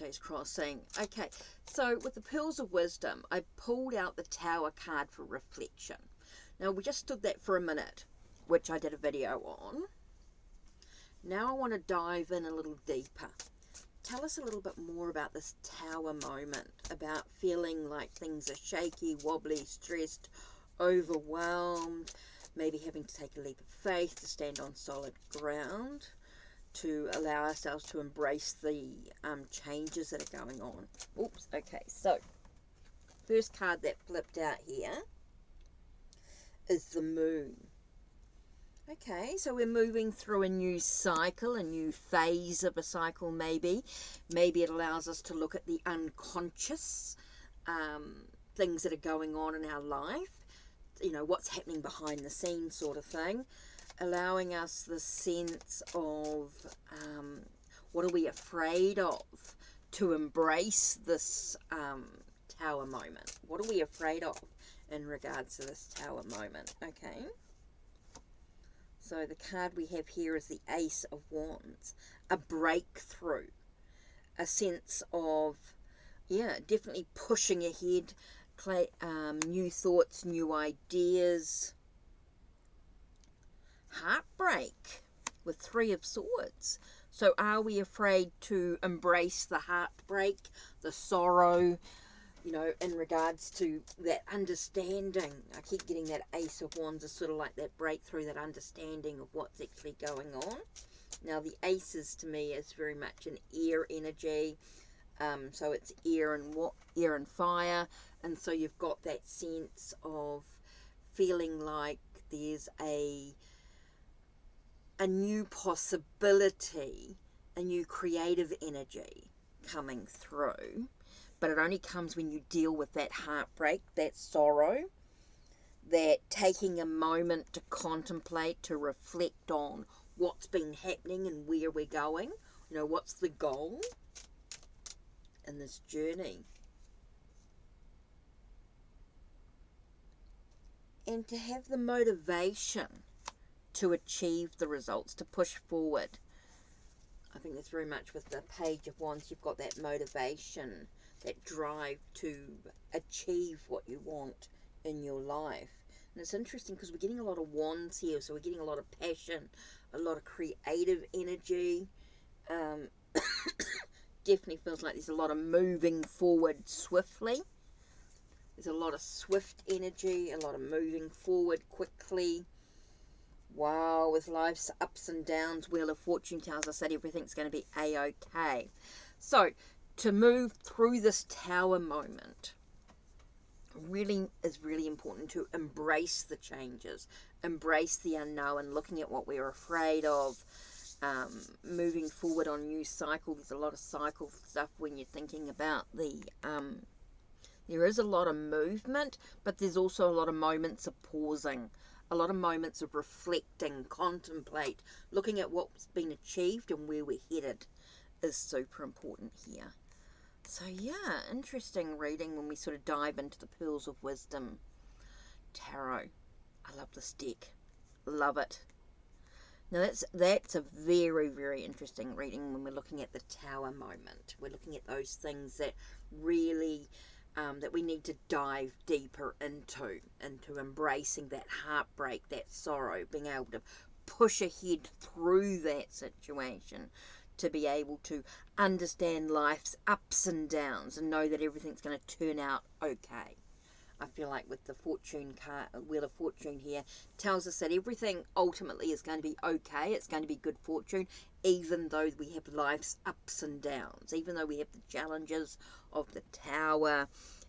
Yesterday's crossing. Okay, so with the Pearls of Wisdom, I pulled out the Tower card for reflection. Now, we just stood that for a minute, which I did a video on. Now I want to dive in a little deeper. Tell us a little bit more about this Tower moment, about feeling like things are shaky, wobbly, stressed, overwhelmed, maybe having to take a leap of faith to stand on solid ground, to allow ourselves to embrace the changes that are going on. Oops, okay, so first card that flipped out here is the Moon. Okay, so we're moving through a new cycle, a new phase of a cycle maybe. Maybe it allows us to look at the unconscious things that are going on in our life, you know, what's happening behind the scenes sort of thing, allowing us the sense of what are we afraid of, to embrace this Tower moment. What are we afraid of in regards to this Tower moment? Okay. So the card we have here is the Ace of Wands, a breakthrough, a sense of, yeah, definitely pushing ahead, new thoughts, new ideas, heartbreak with Three of Swords. So are we afraid to embrace the heartbreak, the sorrow, you know, in regards to that understanding? I keep getting that Ace of Wands is sort of like that breakthrough, that understanding of what's actually going on. Now, the Aces to me is very much an air energy. So it's air and fire. And so you've got that sense of feeling like there's a new possibility, a new creative energy coming through. But it only comes when you deal with that heartbreak, that sorrow, that taking a moment to contemplate, to reflect on what's been happening and where we're going. You know, what's the goal in this journey? And to have the motivation to achieve the results, to push forward. I think that's very much with the Page of Wands. You've got that motivation, that drive to achieve what you want in your life. And it's interesting because we're getting a lot of wands here, so we're getting a lot of passion, a lot of creative energy. Definitely feels like there's a lot of moving forward swiftly. There's a lot of swift energy, a lot of moving forward quickly. Wow, with life's ups and downs, Wheel of Fortune tells us that everything's going to be a-okay. So, to move through this Tower moment really is really important, to embrace the changes, embrace the unknown, looking at what we're afraid of, moving forward on new cycle. There's a lot of cycle stuff when you're thinking about the there is a lot of movement, but there's also a lot of moments of pausing, a lot of moments of reflecting, contemplate, looking at what's been achieved and where we're headed is super important here. So yeah, interesting reading when we sort of dive into the Pearls of Wisdom Tarot. I love this deck. Love it. Now that's a very, very interesting reading when we're looking at the Tower moment. We're looking at those things that really, that we need to dive deeper into embracing that heartbreak, that sorrow, being able to push ahead through that situation, to be able to understand life's ups and downs and know that everything's going to turn out okay. I feel like with the Fortune card, Wheel of Fortune here, tells us that everything ultimately is going to be okay. It's going to be good fortune, even though we have life's ups and downs, even though we have the challenges of the Tower,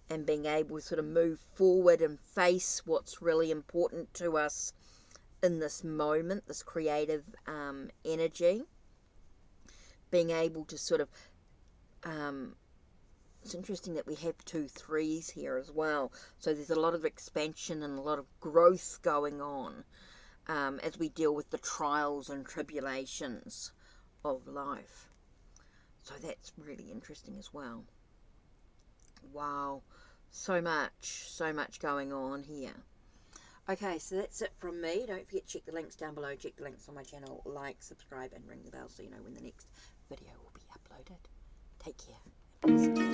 and being able to sort of move forward and face what's really important to us in this moment, this creative energy. Being able to sort of, it's interesting that we have 2 3s here as well. So there's a lot of expansion and a lot of growth going on as we deal with the trials and tribulations of life. So that's really interesting as well. Wow, so much going on here. Okay, so that's it from me. Don't forget to check the links down below, check the links on my channel, like, subscribe and ring the bell so you know when the next video will be uploaded. Take care. Peace.